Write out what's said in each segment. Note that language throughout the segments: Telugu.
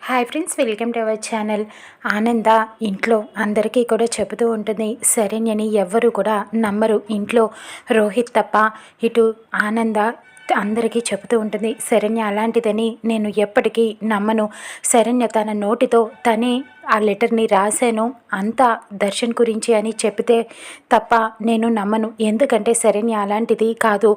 Hi friends, welcome to our channel. ఆనంద ఇంట్లో అందరికీ కూడా చెబుతూ ఉంటుంది. శరణ్యని ఎవ్వరూ కూడా నమ్మరు ఇంట్లో, రోహిత్ తప్ప. ఇటు ఆనంద అందరికీ చెబుతూ ఉంటుంది, శరణ్య అలాంటిదని నేను ఎప్పటికీ నమ్మను. శరణ్య తన నోటితో తనే ఆ లెటర్ని రాశాను, అంతా దర్శన్ గురించి అని చెబితే తప్ప నేను నమ్మను. ఎందుకంటే శరణ్య అలాంటిది కాదు.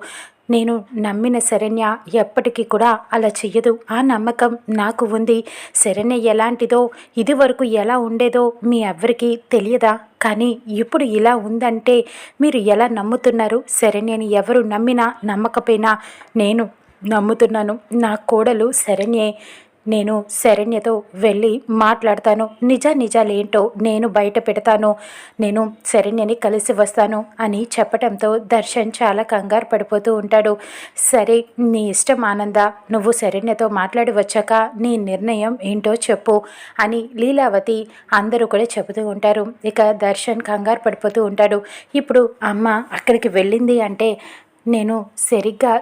నేను నమ్మిన శరణ్య ఎప్పటికీ కూడా అలా చెయ్యదు. ఆ నమ్మకం నాకు ఉంది. శరణ్య ఎలాంటిదో, ఇది వరకు ఎలా ఉండేదో మీ ఎవ్వరికీ తెలియదా? కానీ ఇప్పుడు ఇలా ఉందంటే మీరు ఎలా నమ్ముతున్నారు? శరణ్యని ఎవరు నమ్మినా నమ్మకపోయినా నేను నమ్ముతున్నాను. నా కోడలు శరణ్యే. నేను శరణ్యతో వెళ్ళి మాట్లాడతాను. నిజాలేంటో నేను బయట పెడతాను. నేను శరణ్యని కలిసి వస్తాను అని చెప్పడంతో దర్శన్ చాలా కంగారు పడిపోతూ ఉంటాడు. సరే, నీ ఇష్టం ఆనంద, నువ్వు శరణ్యతో మాట్లాడి వచ్చాక నీ నిర్ణయం ఏంటో చెప్పు అని లీలావతి అందరూ కూడా చెబుతూ ఉంటారు. ఇక దర్శన్ కంగారు పడిపోతూ ఉంటాడు. ఇప్పుడు అమ్మ అక్కడికి వెళ్ళింది అంటే నేను సరిగ్గా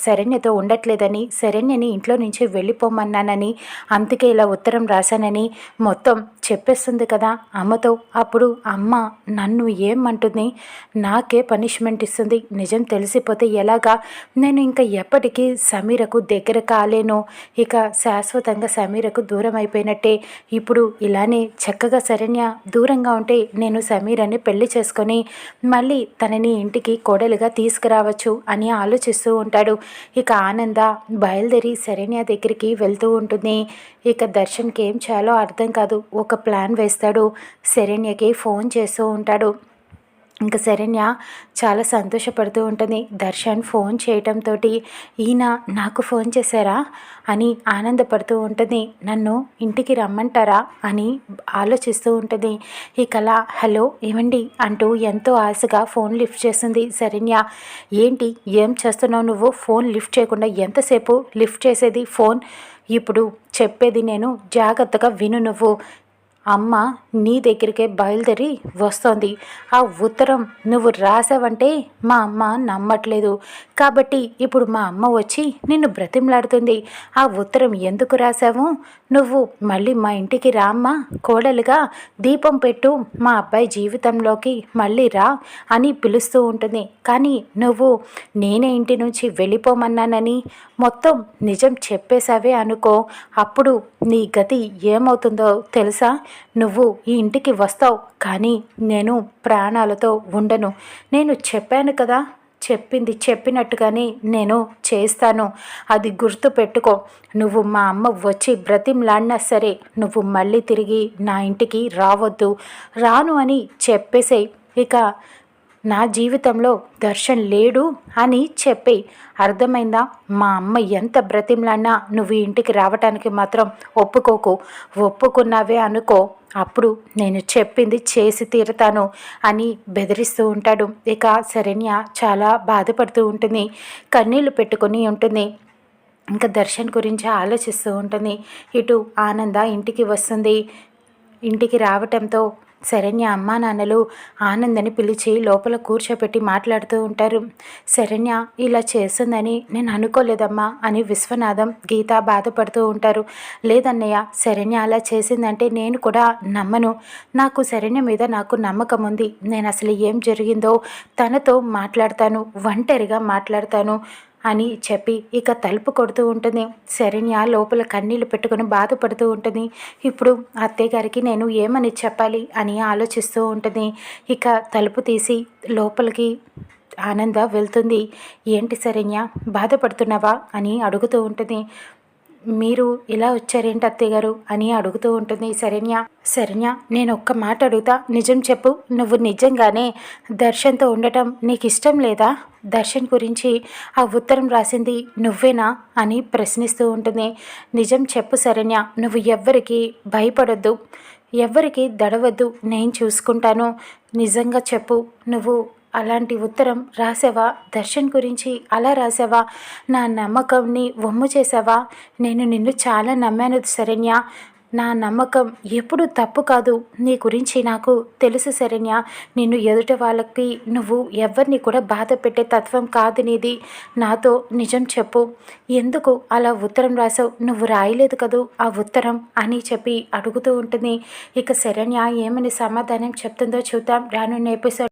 శరణ్యతో ఉండట్లేదని, శరణ్యని ఇంట్లో నుంచి వెళ్ళిపోమన్నానని, అందుకే ఇలా ఉత్తరం రాశానని మొత్తం చెప్పేస్తుంది కదా అమ్మతో. అప్పుడు అమ్మ నన్ను ఏమంటుంది? నాకే పనిష్మెంట్ ఇస్తుంది. నిజం తెలిసిపోతే ఎలాగా? నేను ఇంకా ఎప్పటికీ సమీరకు దగ్గర కాలేను. ఇక శాశ్వతంగా సమీరకు దూరం అయిపోయినట్టే. ఇప్పుడు ఇలానే చక్కగా శరణ్య దూరంగా ఉంటే నేను సమీరని పెళ్లి చేసుకొని మళ్ళీ తనని ఇంటికి కోడలుగా తీసుకురావచ్చు అని ఆలోచిస్తూ ఉంటాడు. ఇక ఆనంద బయలుదేరి శరణ్య దగ్గరికి వెళ్తూ ఉంటుంది. ఇక దర్శన్కి ఏం చేయాలో అర్థం కాదు. ఒక ప్లాన్ వేస్తాడు. శరణ్యకి ఫోన్ చేస్తూ ఉంటాడు. ఇంకా శరణ్య చాలా సంతోషపడుతూ ఉంటుంది. దర్శన్ ఫోన్ చేయటంతో ఈయన నాకు ఫోన్ చేశారా అని ఆనందపడుతూ ఉంటుంది. నన్ను ఇంటికి రమ్మంటారా అని ఆలోచిస్తూ ఉంటుంది. ఇకలా హలో ఏమండి అంటూ ఎంతో ఆశగా ఫోన్ లిఫ్ట్ చేస్తుంది శరణ్య. ఏంటి, ఏం చేస్తున్నావు నువ్వు? ఫోన్ లిఫ్ట్ చేయకుండా ఎంతసేపు లిఫ్ట్ చేసేది ఫోన్? ఇప్పుడు చెప్పేది నేను జాగ్రత్తగా విను. నువ్వు అమ్మ నీ దగ్గరికే బయలుదేరి వస్తోంది. ఆ ఉత్తరం నువ్వు రాసావంటే మా అమ్మ నమ్మట్లేదు. కాబట్టి ఇప్పుడు మా అమ్మ వచ్చి నిన్ను బ్రతిమలాడుతుంది. ఆ ఉత్తరం ఎందుకు రాసావు? నువ్వు మళ్ళీ మా ఇంటికి రామ్మా, కోడలుగా దీపం పెట్టు, మా అబ్బాయి జీవితంలోకి మళ్ళీ రా అని పిలుస్తూ ఉంటుంది. కానీ నువ్వు నేనే ఇంటి నుంచి వెళ్ళిపోమన్నానని మొత్తం నిజం చెప్పేశావే అనుకో, అప్పుడు నీ గతి ఏమవుతుందో తెలుసా? నువ్వు ఈ ఇంటికి వస్తావు, కానీ నేను ప్రాణాలతో ఉండను. నేను చెప్పాను కదా, చెప్పింది చెప్పినట్టుగానే నేను చేస్తాను. అది గుర్తు పెట్టుకో. నువ్వు మా అమ్మ వచ్చి బ్రతిమలాడినా సరే నువ్వు మళ్ళీ తిరిగి నా ఇంటికి రావద్దు. రాను అని చెప్పేసేయ్. ఇక నా జీవితంలో దర్శన్ లేడు అని చెప్పి అర్థమైందా? మా అమ్మ ఎంత బ్రతిమలాడినా నువ్వు ఇంటికి రావటానికి మాత్రం ఒప్పుకోకు. ఒప్పుకున్నావే అనుకో, అప్పుడు నేను చెప్పింది చేసి తీరుతాను అని బెదిరిస్తూ ఉంటాడు. ఇక శరణ్య చాలా బాధపడుతూ ఉంటుంది, కన్నీళ్లు పెట్టుకొని ఉంటుంది. ఇంకా దర్శన్ గురించి ఆలోచిస్తూ ఉంటుంది. ఇటు ఆనంద ఇంటికి వస్తుంది. ఇంటికి రావటంతో శరణ్య అమ్మా నాన్నలు ఆనందని పిలిచి లోపల కూర్చోపెట్టి మాట్లాడుతూ ఉంటారు. శరణ్య ఇలా చేస్తుందని నేను అనుకోలేదమ్మా అని విశ్వనాథం, గీత బాధపడుతూ ఉంటారు. లేదన్నయ్య, శరణ్య అలా చేసిందంటే నేను కూడా నమ్మను. నాకు శరణ్య మీద నాకు నమ్మకం ఉంది. నేను అసలు ఏం జరిగిందో తనతో మాట్లాడతాను, ఒంటరిగా మాట్లాడతాను అని చెప్పి ఇక తలుపు కొడుతూ ఉంటుంది. శరణ్య లోపల కన్నీళ్లు పెట్టుకుని బాధపడుతూ ఉంటుంది. ఇప్పుడు అత్తయ్య గారికి నేను ఏమని చెప్పాలి అని ఆలోచిస్తూ ఉంటుంది. ఇక తలుపు తీసి లోపలికి ఆనంద వెళ్తుంది. ఏంటి శరణ్య, బాధపడుతున్నావా అని అడుగుతూ ఉంటుంది. మీరు ఇలా వచ్చారేంటి అత్తయ్య గారు అని అడుగుతూ ఉంటుంది శరణ్య. నేను ఒక్క మాట అడుగుతా, నిజం చెప్పు. నువ్వు నిజంగానే దర్శన్తో ఉండటం నీకు ఇష్టం లేదా? దర్శన్ గురించి ఆ ఉత్తరం రాసింది నువ్వేనా అని ప్రశ్నిస్తూ ఉంటుంది. నిజం చెప్పు శరణ్య, నువ్వు ఎవ్వరికి భయపడొద్దు, ఎవ్వరికి దడవద్దు, నేను చూసుకుంటాను. నిజంగా చెప్పు, నువ్వు అలాంటి ఉత్తరం రాసావా? దర్శన్ గురించి అలా రాసావా? నా నమ్మకంని వమ్ము చేసావా? నేను నిన్ను చాలా నమ్మాను శరణ్య. నా నమ్మకం ఎప్పుడు తప్పు కాదు. నీ గురించి నాకు తెలుసు శరణ్య. నిన్ను ఎదుటి వాళ్ళకి నువ్వు ఎవరిని కూడా బాధ పెట్టే తత్వం కాదు నీది. నాతో నిజం చెప్పు. ఎందుకు అలా ఉత్తరం రాసావు? నువ్వు రాయలేదు కదూ ఆ ఉత్తరం అని చెప్పి అడుగుతూ ఉంటుంది. ఇక శరణ్య ఏమని సమాధానం చెప్తుందో చూద్దాం రానున్న ఎపిసోడ్.